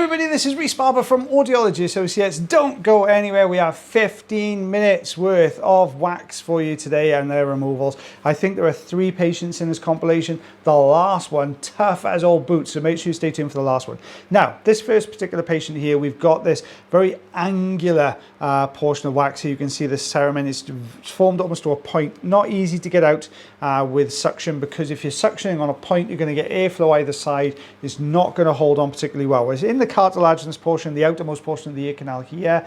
everybody, this is Rhys Barber from Audiology Associates. Don't go anywhere. We have 15 minutes worth of wax for you today and their removals. I think there are 3 patients in this compilation. The last one, tough as old boots, so make sure you stay tuned for the last one. Now, this first particular patient here, we've got this very angular portion of wax here. You can see the cerumen is formed almost to a point. Not easy to get out with suction, because if you're suctioning on a point, you're going to get airflow either side. It's not going to hold on particularly well. Whereas in the cartilaginous portion, the outermost portion of the ear canal here,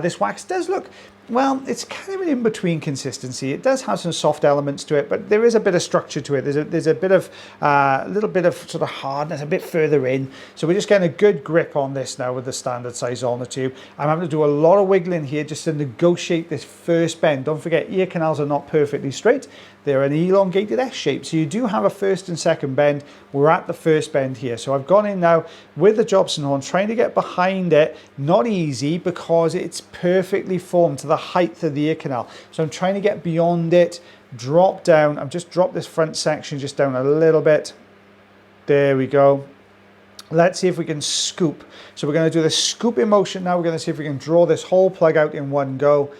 this wax does look, well, it's kind of an in-between consistency. It does have some soft elements to it, but there is a bit of structure to it. There's a bit of, little bit of sort of hardness a bit further in. So we're just getting a good grip on this now with the standard size ulnar tube. I'm having to do a lot of wiggling here just to negotiate this first bend. Don't forget, ear canals are not perfectly straight. They're an elongated S shape. So you do have a first and second bend. We're at the first bend here. So I've gone in now with the Jobson horn, trying to get behind it. Not easy, because it's perfectly formed to the height of the ear canal. So I'm trying to get beyond it, drop down. I've just dropped this front section just down a little bit. There we go. Let's see if we can scoop. So we're going to do the scooping motion now. We're going to see if we can draw this whole plug out in one go.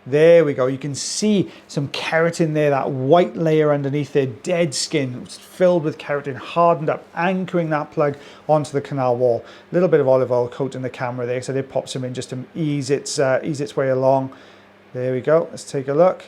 There we go. You can see some keratin there, that white layer underneath there, dead skin, filled with keratin, hardened up, anchoring that plug onto the canal wall. A little bit of olive oil coating the camera there, so I did pop some in just to ease its way along. There we go. Let's take a look.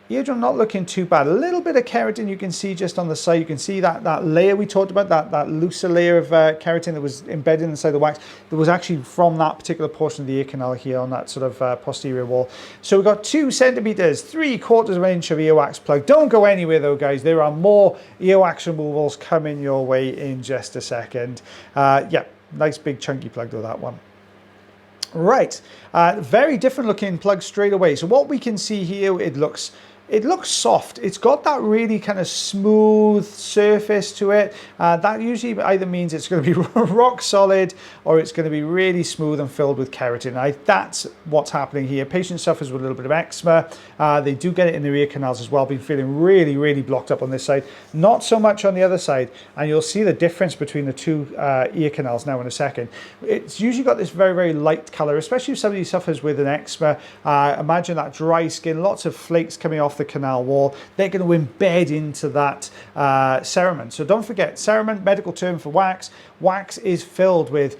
Eardrum not looking too bad. A little bit of keratin you can see just on the side. You can see that layer we talked about, that looser layer of keratin that was embedded inside the wax. That was actually from that particular portion of the ear canal here on that sort of posterior wall. So we've got 2 centimeters, 3/4 of an inch of earwax plug. Don't go anywhere though, guys. There are more earwax removals coming your way in just a second. Yeah, nice big chunky plug though, that one. Right, very different looking plug straight away. So what we can see here, it looks soft. It's got that really kind of smooth surface to it. That usually either means it's going to be rock solid, or it's going to be really smooth and filled with keratin. That's what's happening here. Patient suffers with a little bit of eczema. They do get it in their ear canals as well. Been feeling really, really blocked up on this side. Not so much on the other side. And you'll see the difference between the 2 ear canals now in a second. It's usually got this very, very light color, especially if somebody suffers with an eczema. Imagine that dry skin, lots of flakes coming off the canal wall. They're going to embed into that cerumen. So don't forget, cerumen, medical term for wax. Wax is filled with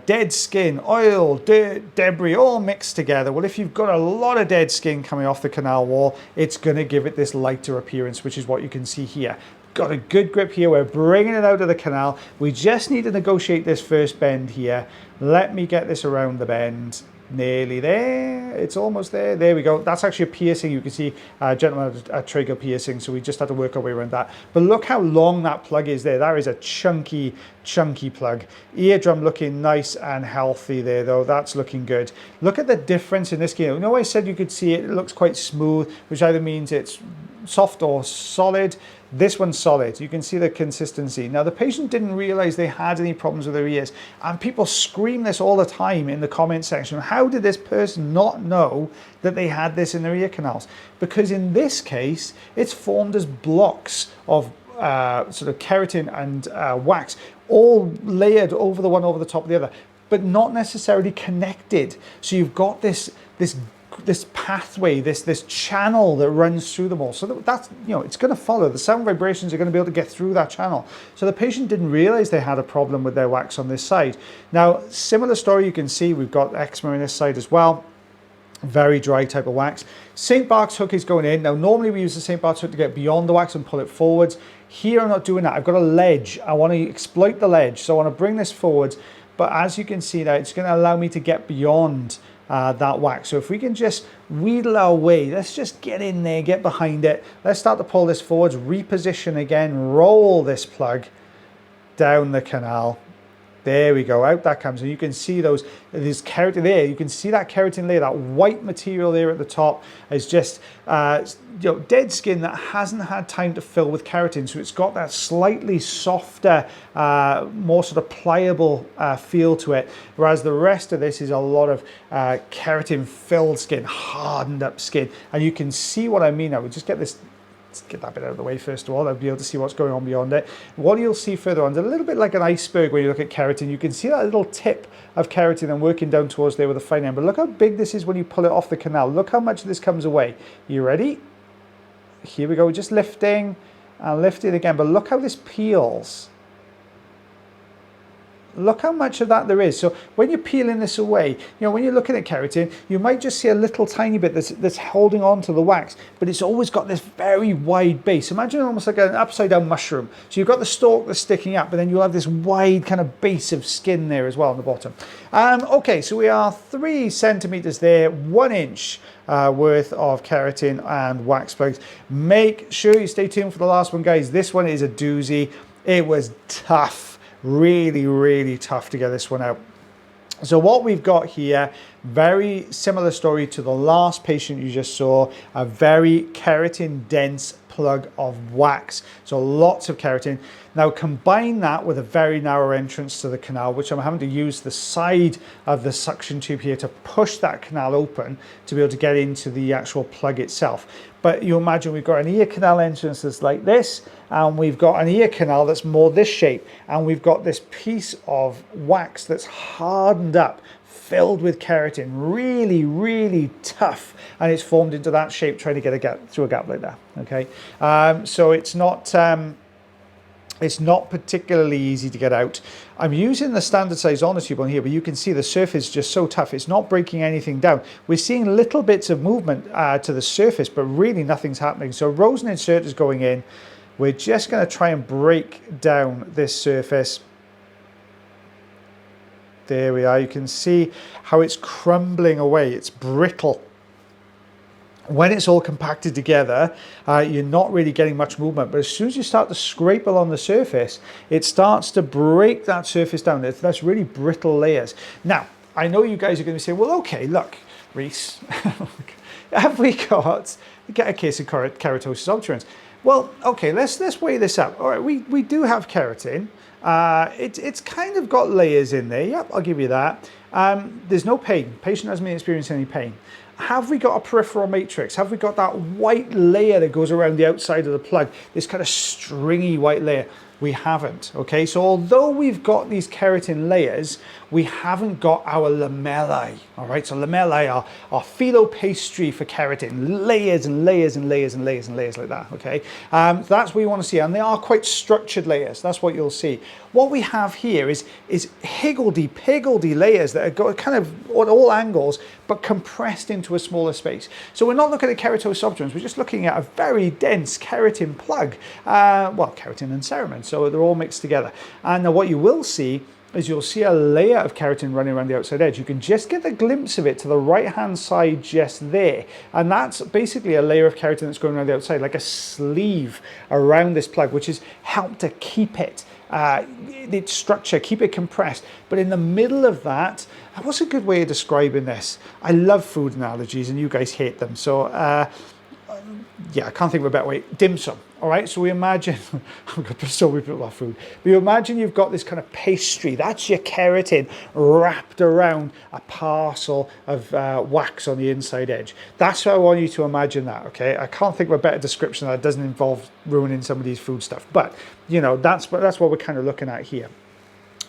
dead skin, oil, dirt, debris, all mixed together. Well, if you've got a lot of dead skin coming off the canal wall, it's going to give it this lighter appearance, which is what you can see here. Got a good grip here. We're bringing it out of the canal. We just need to negotiate this first bend here. Let me get this around the bend. Nearly there. It's almost there. There we go. That's actually a piercing. You can see a gentleman had a tracheal piercing, so we just had to work our way around that. But look how long that plug is there. That is a chunky plug. Eardrum looking nice and healthy there though. That's looking good. Look at the difference in this gear. You know, I said you could see it. It looks quite smooth, which either means it's soft or solid. This one's solid. You can see the consistency. Now, the patient didn't realize they had any problems with their ears, and people scream this all the time in the comment section. How did this person not know that they had this in their ear canals? Because in this case, it's formed as blocks of sort of keratin and wax, all layered over the one over the top of the other, but not necessarily connected. So you've got this pathway, this channel that runs through them all. So that's, you know, it's going to follow. The sound vibrations are going to be able to get through that channel. So the patient didn't realize they had a problem with their wax on this side. Now, similar story, you can see we've got eczema on this side as well. Very dry type of wax. St. Bart's hook is going in. Now, normally we use the St. Bart's hook to get beyond the wax and pull it forwards. Here, I'm not doing that. I've got a ledge. I want to exploit the ledge. So I want to bring this forwards. But as you can see now, it's going to allow me to get beyond that wax. So if we can just wheedle our way, let's just get in there, get behind it. Let's start to pull this forwards, reposition again, roll this plug down the canal. There we go, out that comes, and you can see there's keratin there. You can see that keratin layer, that white material there at the top is just dead skin that hasn't had time to fill with keratin. So it's got that slightly softer, more sort of pliable feel to it. Whereas the rest of this is a lot of keratin filled skin, hardened up skin. And you can see what I mean. I would just get this let's get that bit out of the way first of all. I'll be able to see what's going on beyond it. What you'll see further on is a little bit like an iceberg when you look at keratin. You can see that little tip of keratin and working down towards there with a fine end. But look how big this is when you pull it off the canal. Look how much of this comes away. You ready? Here we go, just lifting and lifting again. But look how this peels. Look how much of that there is. So when you're peeling this away, you know, when you're looking at keratin, you might just see a little tiny bit that's holding on to the wax, but it's always got this very wide base. Imagine almost like an upside down mushroom. So you've got the stalk that's sticking up, but then you'll have this wide kind of base of skin there as well on the bottom. Okay, so we are 3 centimeters there, 1 inch worth of keratin and wax plugs. Make sure you stay tuned for the last one, guys. This one is a doozy. It was tough. Really tough to get this one out. So what we've got here, very similar story to the last patient you just saw, a very keratin dense plug of wax. So lots of keratin. Now combine that with a very narrow entrance to the canal, which I'm having to use the side of the suction tube here to push that canal open to be able to get into the actual plug itself. But you imagine we've got an ear canal entrance that's like this, and we've got an ear canal that's more this shape, and we've got this piece of wax that's hardened up, filled with keratin, really tough, and it's formed into that shape trying to get a gap through a gap like that. Okay, so it's not particularly easy to get out. I'm using the standard size tube on here, but you can see the surface is just so tough. It's not breaking anything down. We're seeing little bits of movement to the surface, but really nothing's happening. So rosin insert is going in. We're just going to try and break down this surface. There we are. You can see how it's crumbling away. It's brittle. When it's all compacted together, you're not really getting much movement. But as soon as you start to scrape along the surface, it starts to break that surface down. That's really brittle layers. Now, I know you guys are going to say, well, okay, look, Rhys, have we get a case of keratosis obturans? Well, okay, let's weigh this up. All right, we do have keratin. It's kind of got layers in there. Yep, I'll give you that. There's no pain. Patient hasn't been experiencing any pain. Have we got a peripheral matrix? Have we got that white layer that goes around the outside of the plug? This kind of stringy white layer? We haven't, okay? So although we've got these keratin layers, we haven't got our lamellae, all right? So lamellae are phyllo pastry for keratin, layers and layers and layers and layers and layers like that, okay? That's what you want to see, and they are quite structured layers. That's what you'll see. What we have here is higgledy-piggledy layers that are kind of at all angles, but compressed into a smaller space. So we're not looking at keratosis obturans, we're just looking at a very dense keratin plug, well, keratin and cerumen, so they're all mixed together. And what you will see is you'll see a layer of keratin running around the outside edge. You can just get a glimpse of it to the right-hand side just there. And that's basically a layer of keratin that's going around the outside, like a sleeve around this plug, which has helped to keep it its structure, keep it compressed. But in the middle of that, what's a good way of describing this? I love food analogies and you guys hate them. So yeah, I can't think of a better way. Dim sum. All right, so we imagine, I'm going to so many people love food. But you imagine you've got this kind of pastry, that's your keratin wrapped around a parcel of wax on the inside edge. That's how I want you to imagine that, okay? I can't think of a better description that doesn't involve ruining somebody's food stuff. But, you know, that's what we're kind of looking at here.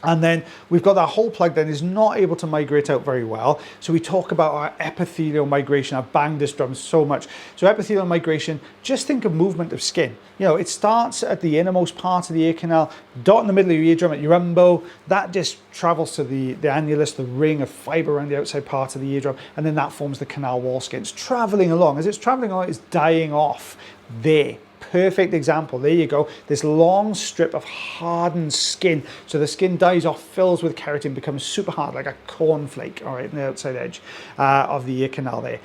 And then we've got that whole plug then is not able to migrate out very well. So we talk about our epithelial migration. I've banged this drum so much. So epithelial migration, just think of movement of skin. You know, it starts at the innermost part of the ear canal, dot in the middle of your eardrum at your umbo. That just travels to the annulus, the ring of fiber around the outside part of the eardrum, and then that forms the canal wall skin. It's traveling along. As it's traveling along, it's dying off there. Perfect example. There you go. This long strip of hardened skin. So the skin dies off, fills with keratin, becomes super hard, like a cornflake, all right, on the outside edge of the ear canal there.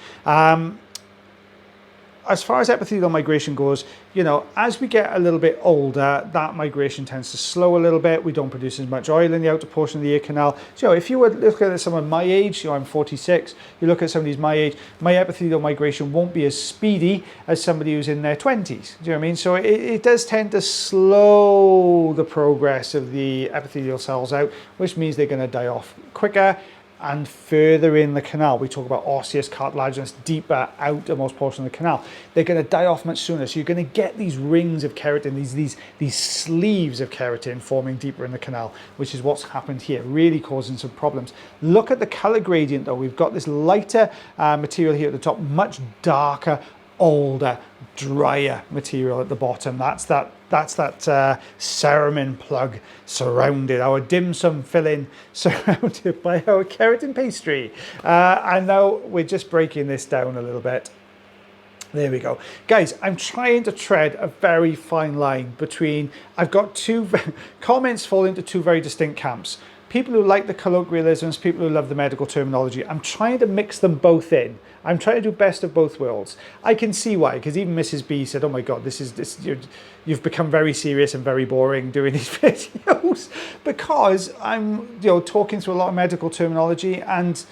As far as epithelial migration goes, you know, as we get a little bit older, that migration tends to slow a little bit. We don't produce as much oil in the outer portion of the ear canal. So if you were looking at someone my age, you know, I'm 46, you look at somebody my age, my epithelial migration won't be as speedy as somebody who's in their 20s. Do you know what I mean? So it does tend to slow the progress of the epithelial cells out, which means they're going to die off quicker. and further in the canal. We talk about osseous, cartilaginous, deeper, outermost portion of the canal. They're going to die off much sooner. So you're going to get these rings of keratin, these sleeves of keratin forming deeper in the canal, which is what's happened here, really causing some problems. Look at the color gradient though. We've got this lighter material here at the top, much darker, older, drier material at the bottom. That's that cerumen plug surrounded, our dim sum filling surrounded by our keratin pastry. And now we're just breaking this down a little bit. There we go. Guys, I'm trying to tread a very fine line between, I've got two, comments fall into two very distinct camps. People who like the colloquialisms, people who love the medical terminology. I'm trying to mix them both in. I'm trying to do best of both worlds. I can see why, because even Mrs. B said, oh my God, you've become very serious and very boring doing these videos, because I'm talking through a lot of medical terminology, and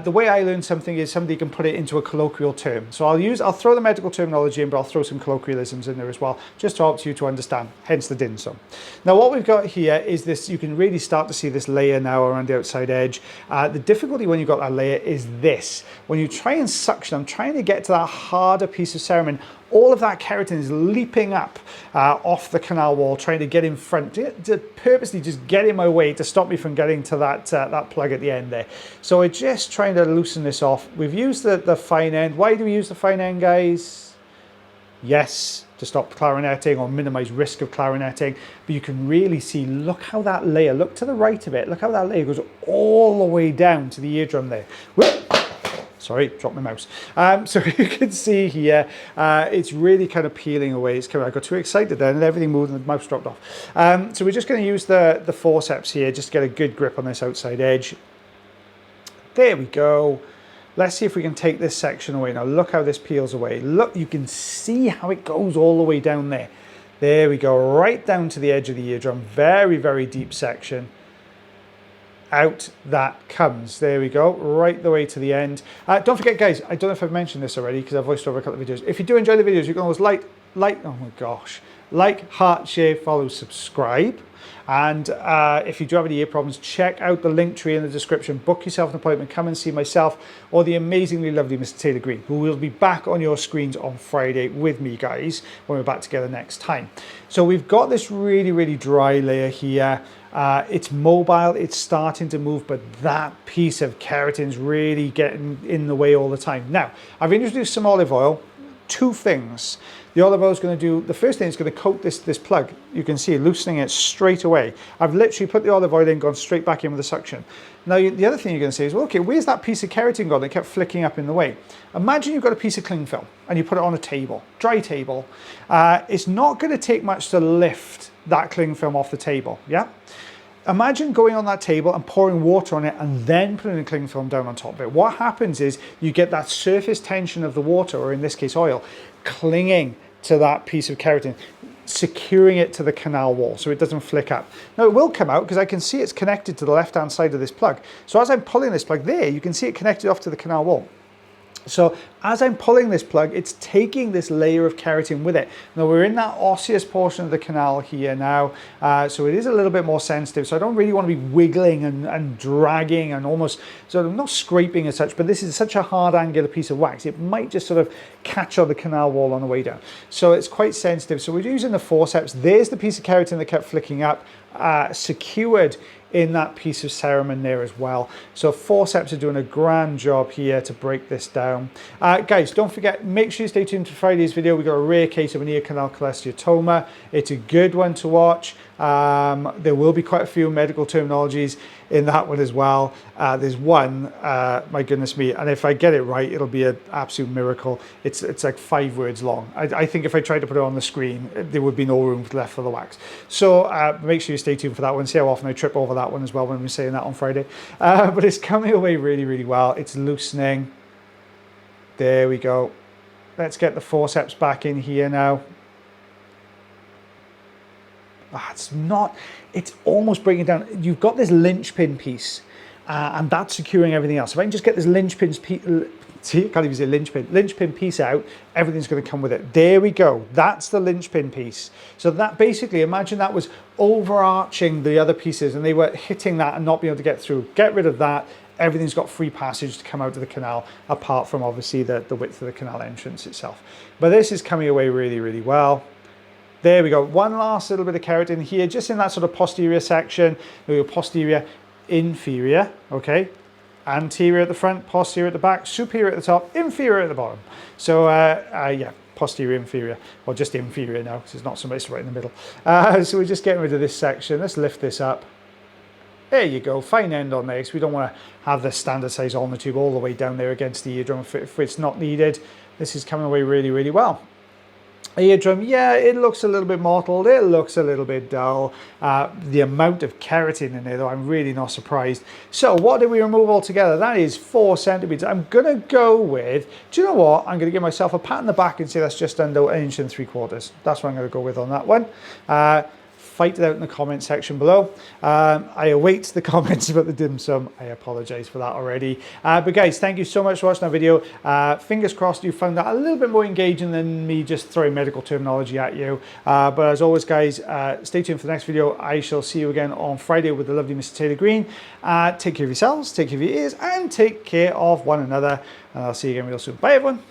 the way I learn something is somebody can put it into a colloquial term. So I'll throw the medical terminology in, but I'll throw some colloquialisms in there as well, just to help you to understand, hence the dim sum. Now what we've got here is this, you can really start to see this layer now around the outside edge. The difficulty when you've got that layer is this. When you try and suction, I'm trying to get to that harder piece of cerumen, all of that keratin is leaping up off the canal wall, trying to get in front, to purposely just get in my way to stop me from getting to that plug at the end there. So we're just trying to loosen this off. We've used the fine end. Why do we use the fine end, guys? Yes, to stop clarinetting or minimize risk of clarinetting. But you can really see, look how that layer, look to the right of it, look how that layer goes all the way down to the eardrum there. Whoop. Sorry, dropped my mouse. So you can see here, it's really kind of peeling away. I got too excited then and everything moved and the mouse dropped off. So we're just going to use the forceps here just to get a good grip on this outside edge. There we go. Let's see if we can take this section away. Now look how this peels away. Look, you can see how it goes all the way down there. There we go, right down to the edge of the eardrum. Very, very deep section. Out that comes. There we go, right the way to the end. Don't forget, guys, I don't know if I've mentioned this already because I've voiced over a couple of videos. If you do enjoy the videos, you can always like, oh my gosh, like, heart, share, follow, subscribe. And if you do have any ear problems, check out the link tree in the description. Book yourself an appointment, come and see myself or the amazingly lovely Mr. Taylor Green, who will be back on your screens on Friday with me, guys, when we're back together next time. So we've got this really, really dry layer here. It's mobile, it's starting to move, but that piece of keratin's really getting in the way all the time. Now, I've introduced some olive oil. Two things. The olive oil is going to do, the first thing is going to coat this plug. You can see loosening it straight away. I've literally put the olive oil in, gone straight back in with the suction. Now the other thing you're going to say is, well, okay, where's that piece of keratin gone that kept flicking up in the way? Imagine you've got a piece of cling film and you put it on a table, dry table. It's not going to take much to lift that cling film off the table, yeah? Imagine going on that table and pouring water on it and then putting the cling film down on top of it. What happens is you get that surface tension of the water, or in this case oil, clinging to that piece of keratin, securing it to the canal wall so it doesn't flick up. Now it will come out because I can see it's connected to the left-hand side of this plug. So as I'm pulling this plug there, you can see it connected off to the canal wall. So as I'm pulling this plug, it's taking this layer of keratin with it. Now we're in that osseous portion of the canal here now, so it is a little bit more sensitive. So I don't really want to be wiggling and dragging and almost sort of not scraping as such, but this is such a hard angular piece of wax. It might just sort of catch on the canal wall on the way down. So it's quite sensitive. So we're using the forceps. There's the piece of keratin that kept flicking up, secured in that piece of cerumen there as well. So forceps are doing a grand job here to break this down. Guys, don't forget, make sure you stay tuned for Friday's video. We've got a rare case of an ear canal cholesteatoma. It's a good one to watch. There will be quite a few medical terminologies in that one as well. There's one, my goodness me, and if I get it right, it'll be an absolute miracle. It's like 5 words long. I think if I tried to put it on the screen, there would be no room left for the wax. So make sure you stay tuned for that one. See how often I trip over that one as well when we're saying that on Friday. But it's coming away really, really well. It's loosening. There we go. Let's get the forceps back in here now. It's almost breaking down. You've got this linchpin piece and that's securing everything else. If I can just get this linchpin see, I can't even say linchpin piece out, everything's going to come with it. There we go. That's the linchpin piece. So that basically, imagine that was overarching the other pieces and they were hitting that and not being able to get through. Get rid of that. Everything's got free passage to come out of the canal, apart from obviously the width of the canal entrance itself. But this is coming away really, really well. There we go. One last little bit of keratin here, just in that sort of posterior section, your posterior, inferior, okay? Anterior at the front, posterior at the back, superior at the top, inferior at the bottom. So yeah, posterior, inferior, or just inferior now, because it's not so much right in the middle. So we're just getting rid of this section. Let's lift this up. There you go, fine end on there, because we don't want to have the standard size ulnar tube all the way down there against the eardrum if it's not needed. This is coming away really, really well. Eardrum, yeah, it looks a little bit mottled, it looks a little bit dull. The amount of keratin in there, though, I'm really not surprised. So what did we remove altogether? That is 4 centimeters. I'm gonna go with, do you know what? I'm gonna give myself a pat on the back and say that's just under 1.75 inches. That's what I'm gonna go with on that one. Fight it out in the comment section below. I await the comments about the dim sum. I apologize for that already. But guys, thank you so much for watching that video. Fingers crossed you found that a little bit more engaging than me just throwing medical terminology at you. But as always, guys, stay tuned for the next video. I shall see you again on Friday with the lovely Mr. Taylor Green. Take care of yourselves, take care of your ears, and take care of one another. And I'll see you again real soon. Bye, everyone.